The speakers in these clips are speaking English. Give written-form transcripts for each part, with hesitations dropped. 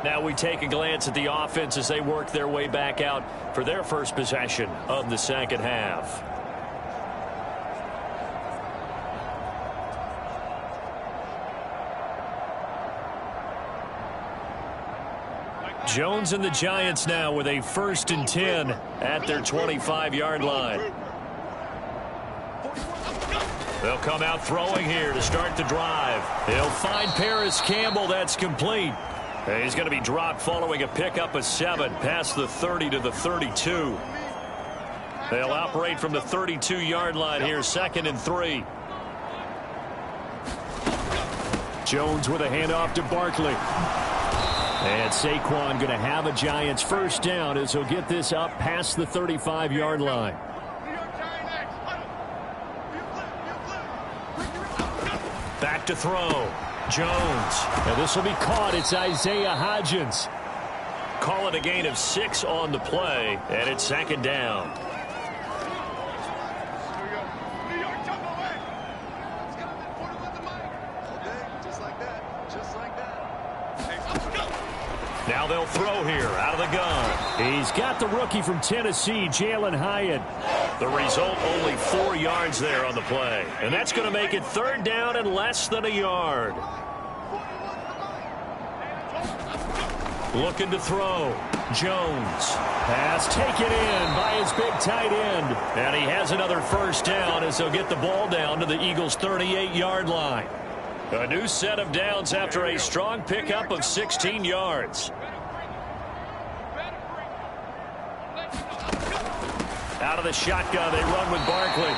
Now we take a glance at the offense as they work their way back out for their first possession of the second half. Jones and the Giants now with a 1st and 10 at their 25-yard line. They'll come out throwing here to start the drive. He'll find Paris Campbell. That's complete. He's going to be dropped following a pickup of 7 past the 30 to the 32. They'll operate from the 32-yard line here, 2nd and 3. Jones with a handoff to Barkley. And Saquon going to have a Giants 1st down as he'll get this up past the 35-yard line. Back to throw. Jones. And this will be caught. It's Isaiah Hodgins. Call it a gain of 6 on the play, and it's 2nd down. Now they'll throw here out of the gun. He's got the rookie from Tennessee, Jalen Hyatt. The result, only 4 yards there on the play. And that's going to make it 3rd down and less than a yard. Looking to throw. Jones. Pass taken in by his big tight end. And he has another 1st down as he'll get the ball down to the Eagles' 38-yard line. A new set of downs after a strong pickup of 16 yards. Out of the shotgun, they run with Barkley.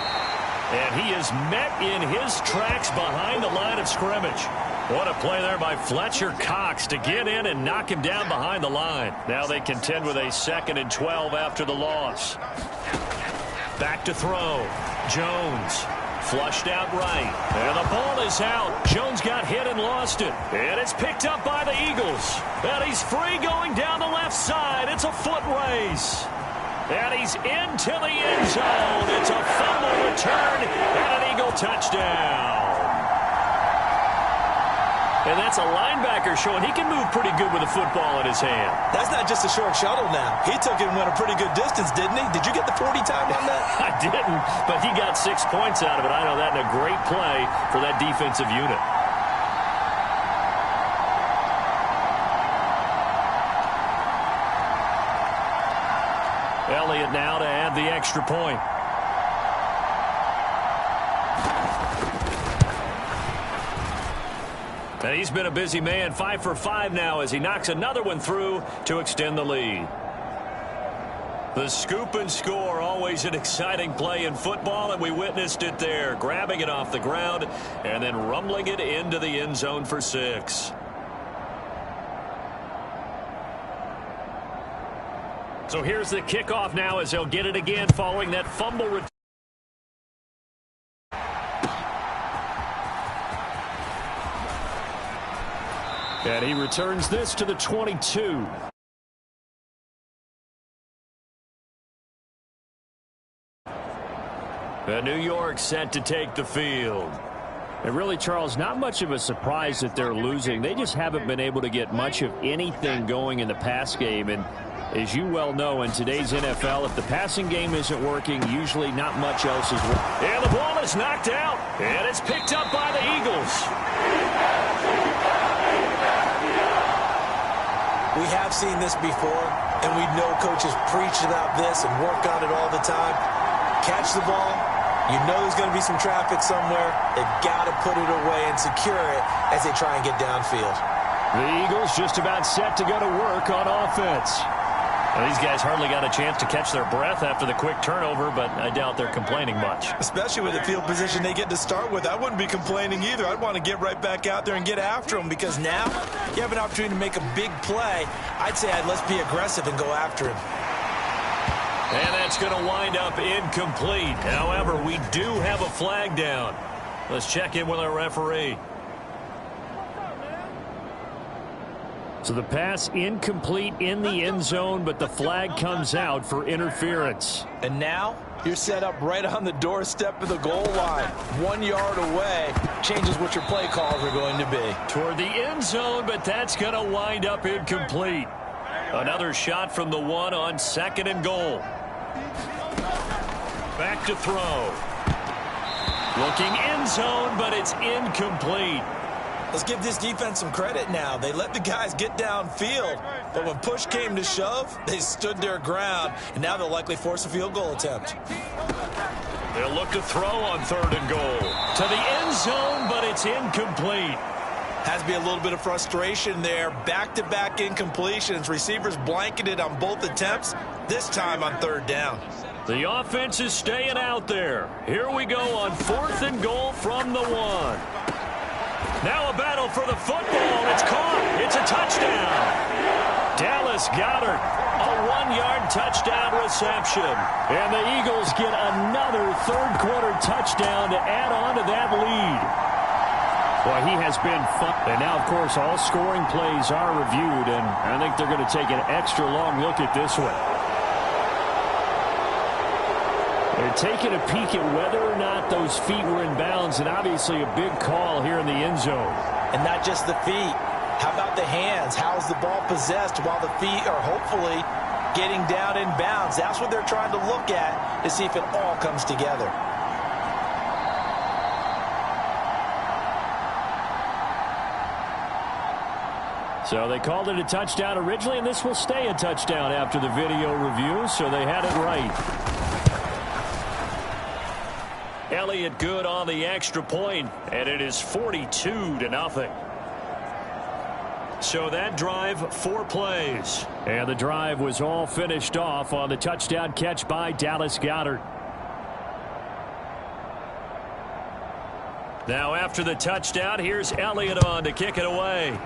And he is met in his tracks behind the line of scrimmage. What a play there by Fletcher Cox to get in and knock him down behind the line. Now they contend with a 2nd and 12 after the loss. Back to throw. Jones. Flushed out right. And the ball is out. Jones got hit and lost it. And it's picked up by the Eagles. And he's free going down the left side. It's a foot race. And he's into the end zone. It's a fumble return and an Eagle touchdown. And that's a linebacker showing he can move pretty good with a football in his hand. That's not just a short shuttle now. He took it and went a pretty good distance, didn't he? Did you get the 40 time on that? I didn't, but he got 6 points out of it. I know that in a great play for that defensive unit. Elliott now to add the extra point. And he's been a busy man, 5 for 5 now as he knocks another one through to extend the lead. The scoop and score, always an exciting play in football, and we witnessed it there, grabbing it off the ground and then rumbling it into the end zone for 6. So here's the kickoff now as they'll get it again following that fumble return. And he returns this to the 22. New York set to take the field. And really, Charles, not much of a surprise that they're losing. They just haven't been able to get much of anything going in the pass game. And as you well know, in today's NFL, if the passing game isn't working, usually not much else is working. And the ball is knocked out. And it's picked up by the Eagles. We have seen this before, and we know coaches preach about this and work on it all the time. Catch the ball. You know there's going to be some traffic somewhere. They've got to put it away and secure it as they try and get downfield. The Eagles just about set to go to work on offense. Well, these guys hardly got a chance to catch their breath after the quick turnover, but I doubt they're complaining much. Especially with the field position they get to start with. I wouldn't be complaining either. I'd want to get right back out there and get after them because now you have an opportunity to make a big play. I'd say let's be aggressive and go after him. And that's going to wind up incomplete. However, we do have a flag down. Let's check in with our referee. So the pass incomplete in the end zone, but the flag comes out for interference. And now you're set up right on the doorstep of the goal line. 1 yard away changes what your play calls are going to be. Toward the end zone, but that's going to wind up incomplete. Another shot from the 1 on 2nd and goal. Back to throw. Looking end zone, but it's incomplete. Let's give this defense some credit now. They let the guys get downfield, but when push came to shove, they stood their ground, and now they'll likely force a field goal attempt. They'll look to throw on 3rd and goal. To the end zone, but it's incomplete. Has to be a little bit of frustration there. Back-to-back incompletions. Receivers blanketed on both attempts, this time on 3rd down. The offense is staying out there. Here we go on 4th and goal from the 1. Now a battle for the football. It's caught. It's a touchdown. Dallas Goedert, a 1-yard touchdown reception. And the Eagles get another 3rd-quarter touchdown to add on to that lead. Boy, he has been fun. And now, of course, all scoring plays are reviewed, and I think they're going to take an extra long look at this one. They're taking a peek at whether or not those feet were in bounds, and obviously a big call here in the end zone. And not just the feet. How about the hands? How's the ball possessed while the feet are hopefully getting down in bounds? That's what they're trying to look at to see if it all comes together. So they called it a touchdown originally, and this will stay a touchdown after the video review, so they had it right. Elliott good on the extra point, and it is 42-0. So that drive, 4 plays. And the drive was all finished off on the touchdown catch by Dallas Goedert. Now after the touchdown, here's Elliott on to kick it away.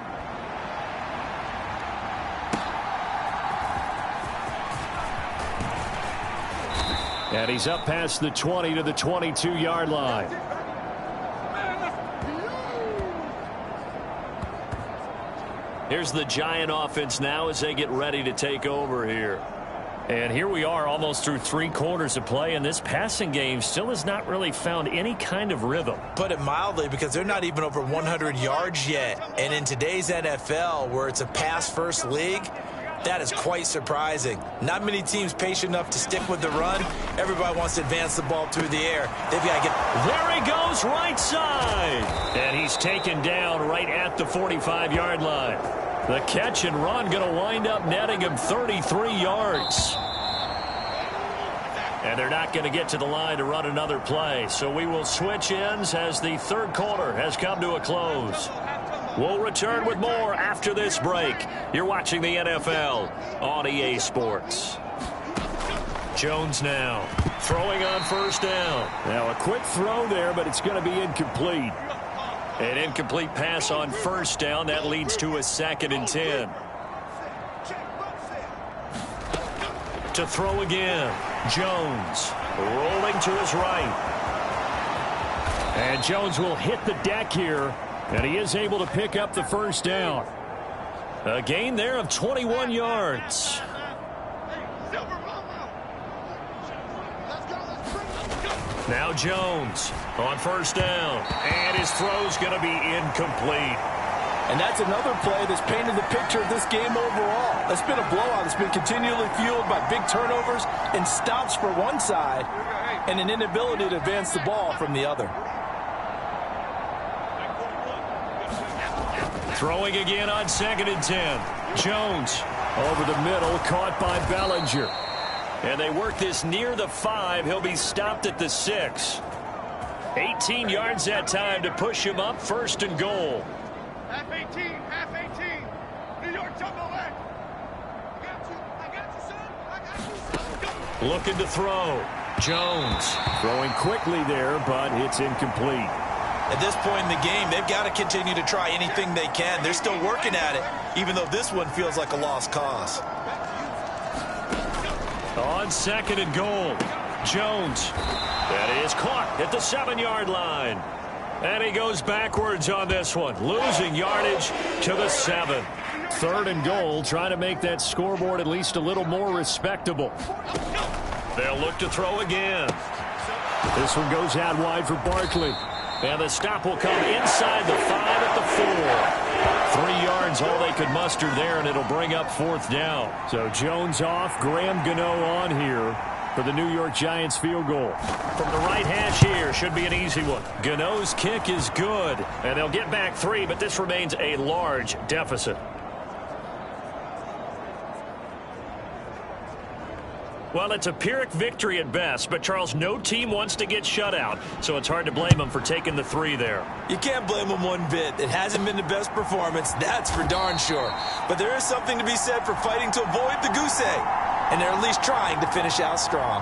And he's up past the 20 to the 22-yard line. Here's the Giant offense now as they get ready to take over here. And here we are almost through 3 quarters of play, and this passing game still has not really found any kind of rhythm. Put it mildly, because they're not even over 100 yards yet. And in today's NFL, where it's a pass-first league, that is quite surprising. Not many teams patient enough to stick with the run. Everybody wants to advance the ball through the air. They've got to get... There he goes, right side. And he's taken down right at the 45-yard line. The catch and run going to wind up netting him 33 yards. And they're not going to get to the line to run another play. So we will switch ends as the 3rd quarter has come to a close. We'll return with more after this break. You're watching the NFL on EA Sports. Jones now throwing on 1st down. Now a quick throw there, but it's going to be incomplete. An incomplete pass on 1st down. That leads to a 2nd and 10. To throw again. Jones rolling to his right. And Jones will hit the deck here. And he is able to pick up the 1st down. A gain there of 21 yards. Now Jones on 1st down. And his throw's going to be incomplete. And that's another play that's painted the picture of this game overall. It's been a blowout. It's been continually fueled by big turnovers and stops for one side and an inability to advance the ball from the other. Throwing again on 2nd and 10. Jones over the middle, caught by Bellinger. And they work this near the 5. He'll be stopped at the 6. 18 yards that time to push him up 1st and goal. Half 18, half 18. New York jump away. I got you, son. I got you. Looking to throw. Jones Throwing quickly there, but it's incomplete. At this point in the game, they've got to continue to try anything they can. They're still working at it, even though this one feels like a lost cause. On 2nd and goal. Jones. That is caught at the 7-yard line. And he goes backwards on this one, losing yardage to the 7. 3rd and goal, trying to make that scoreboard at least a little more respectable. They'll look to throw again. This one goes out wide for Barkley. And the stop will come inside the 5 at the 4. 3 yards, all they could muster there, and it'll bring up 4th down. So Jones off, Graham Gano on here for the New York Giants field goal. From the right hash here, should be an easy one. Gano's kick is good, and they'll get back 3, but this remains a large deficit. Well, it's a Pyrrhic victory at best, but, Charles, no team wants to get shut out, so it's hard to blame them for taking the 3 there. You can't blame them one bit. It hasn't been the best performance, that's for darn sure. But there is something to be said for fighting to avoid the goose egg, and they're at least trying to finish out strong.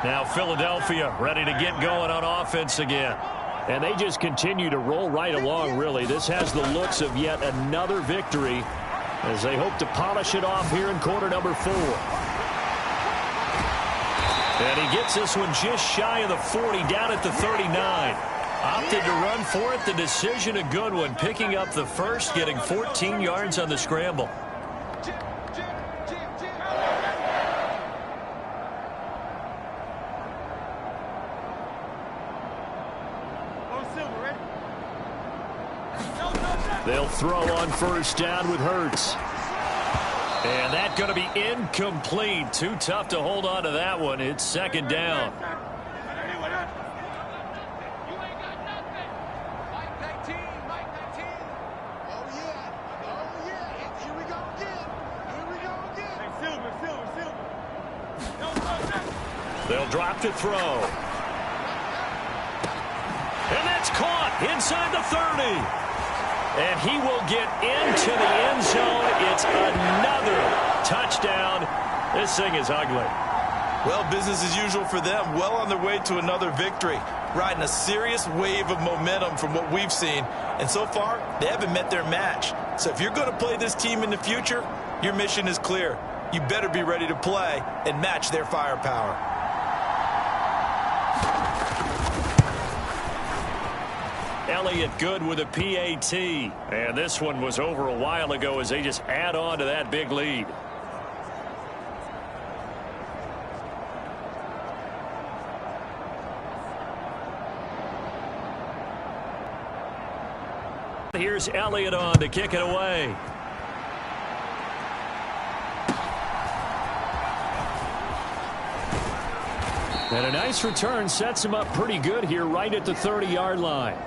Now Philadelphia ready to get going on offense again. And they just continue to roll right along, really. This has the looks of yet another victory as they hope to polish it off here in quarter number 4. And he gets this one just shy of the 40, down at the 39. Opted to run for it. The decision a good one. Picking up the first, getting 14 yards on the scramble. They'll throw on 1st down with Hurts. And that's going to be incomplete. Too tough to hold on to that one. It's 2nd down. They'll drop to throw. And that's caught inside the 30. And he will get into the end zone. It's another touchdown. This thing is ugly. Well, business as usual for them. Well on their way to another victory. Riding a serious wave of momentum from what we've seen. And so far, they haven't met their match. So if you're going to play this team in the future, your mission is clear. You better be ready to play and match their firepower. Elliott good with a PAT. And this one was over a while ago as they just add on to that big lead. Here's Elliott on to kick it away. And a nice return sets him up pretty good here right at the 30-yard line.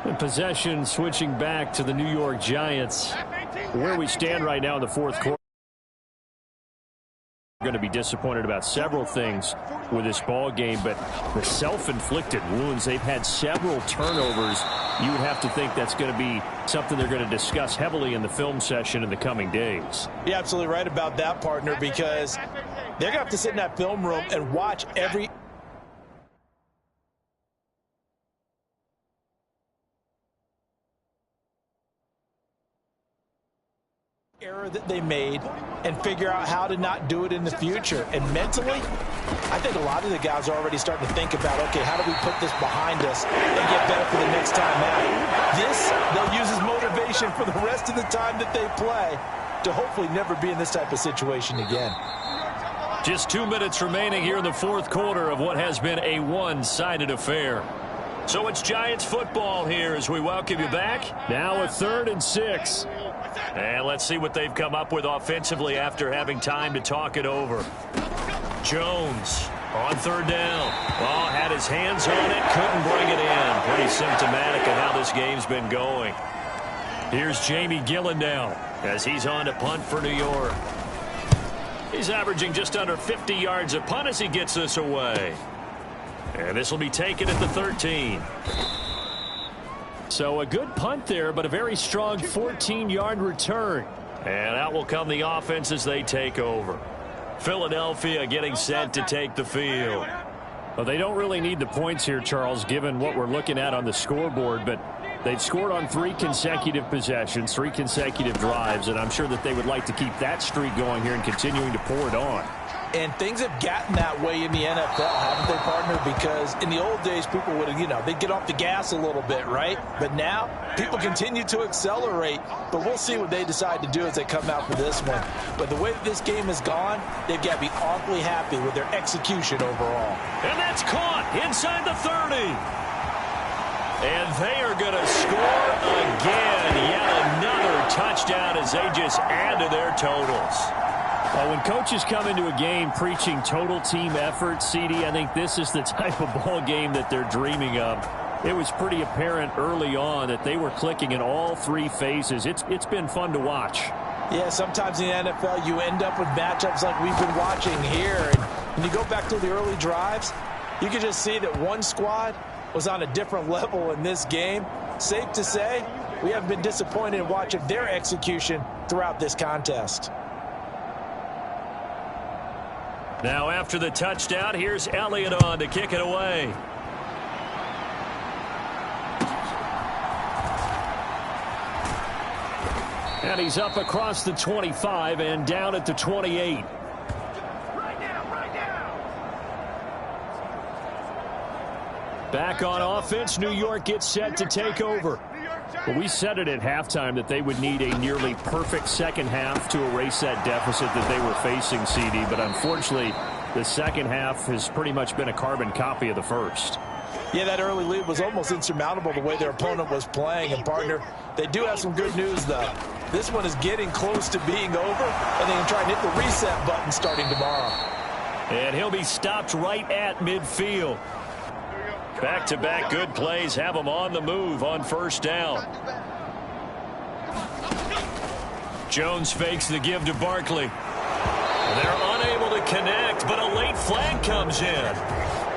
And possession switching back to the New York Giants. Where we stand right now in the 4th quarter. Going to be disappointed about several things with this ball game, but the self-inflicted wounds, they've had several turnovers. You would have to think that's going to be something they're going to discuss heavily in the film session in the coming days. You're absolutely right about that, partner, because they're going to have to sit in that film room and watch every error that they made and figure out how to not do it in the future. And mentally, I think a lot of the guys are already starting to think about, okay, how do we put this behind us and get better for the next time out? This, they'll use as motivation for the rest of the time that they play to hopefully never be in this type of situation again. Just 2 minutes remaining here in the 4th quarter of what has been a one-sided affair. So it's Giants football here as we welcome you back. Now a 3rd and 6. And let's see what they've come up with offensively after having time to talk it over. Jones on 3rd down. Oh, had his hands on it, couldn't bring it in. Pretty symptomatic of how this game's been going. Here's Jamie Gillen now as he's on to punt for New York. He's averaging just under 50 yards a punt as he gets this away. And this will be taken at the 13. So a good punt there, but a very strong 14-yard return. And out will come the offense as they take over. Philadelphia getting set to take the field. Well, they don't really need the points here, Charles, given what we're looking at on the scoreboard, but they've scored on 3 consecutive possessions, 3 consecutive drives, and I'm sure that they would like to keep that streak going here and continuing to pour it on. And things have gotten that way in the NFL, haven't they, partner? Because in the old days, people would, they'd get off the gas a little bit, right? But now, people continue to accelerate. But we'll see what they decide to do as they come out for this one. But the way that this game has gone, they've got to be awfully happy with their execution overall. And that's caught inside the 30. And they are going to score again. Yet another touchdown as they just add to their totals. Well, when coaches come into a game preaching total team effort, CD, I think this is the type of ball game that they're dreaming of. It was pretty apparent early on that they were clicking in all three phases. It's been fun to watch. Yeah, sometimes in the NFL you end up with matchups like we've been watching here. And when you go back to the early drives, you can just see that one squad was on a different level in this game. Safe to say, we haven't been disappointed in watching their execution throughout this contest. Now after the touchdown, here's Elliott on to kick it away. And he's up across the 25 and down at the 28. Back on offense, New York gets set to take over. Well, we said it at halftime that they would need a nearly perfect second half to erase that deficit that they were facing, CD. But unfortunately, the second half has pretty much been a carbon copy of the first. Yeah, that early lead was almost insurmountable the way their opponent was playing. And, partner, they do have some good news, though. This one is getting close to being over, and they can try and hit the reset button starting tomorrow. And he'll be stopped right at midfield. Back-to-back good plays have them on the move on first down. Jones fakes the give to Barkley. They're unable to connect, but a late flag comes in.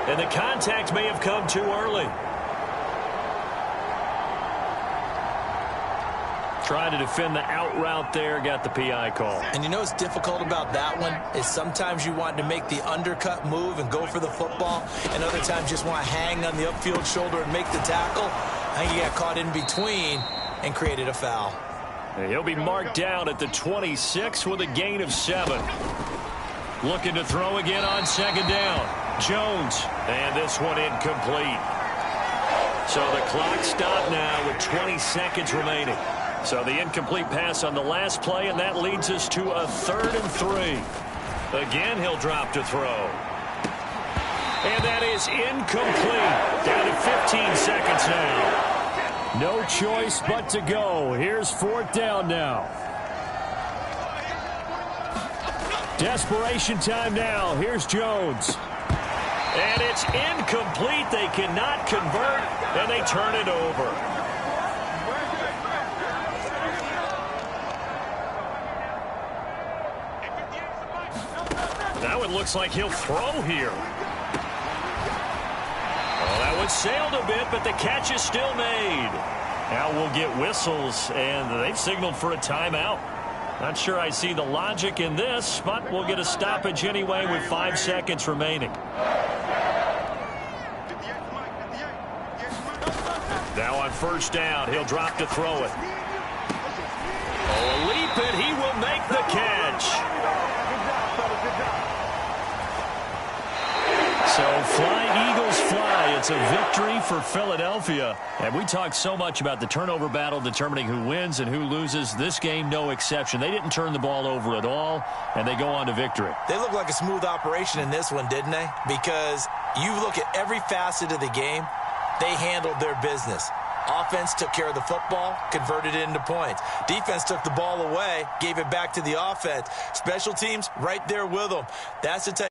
And the contact may have come too early. Trying to defend the out route there, got the PI call. And you know what's difficult about that one is sometimes you want to make the undercut move and go for the football, and other times just want to hang on the upfield shoulder and make the tackle. I think he got caught in between and created a foul. And he'll be marked down at the 26 with a gain of 7. Looking to throw again on second down. Jones, and this one incomplete. So the clock stopped now with 20 seconds remaining. So the incomplete pass on the last play, and that leads us to a 3rd and 3. Again, he'll drop to throw. And that is incomplete. Down to 15 seconds now. No choice but to go. Here's 4th down now. Desperation time now. Here's Jones. And it's incomplete. They cannot convert, and they turn it over. Now it looks like he'll throw here. Well, that one sailed a bit, but the catch is still made. Now we'll get whistles, and they've signaled for a timeout. Not sure I see the logic in this, but we'll get a stoppage anyway with 5 seconds remaining. Now on first down, he'll drop to throw it. Oh, leap it, he will make the catch. So fly, Eagles, fly. It's a victory for Philadelphia. And we talked so much about the turnover battle determining who wins and who loses. This game, no exception. They didn't turn the ball over at all, and they go on to victory. They look like a smooth operation in this one, didn't they? Because you look at every facet of the game, they handled their business. Offense took care of the football, converted it into points. Defense took the ball away, gave it back to the offense. Special teams, right there with them. That's the type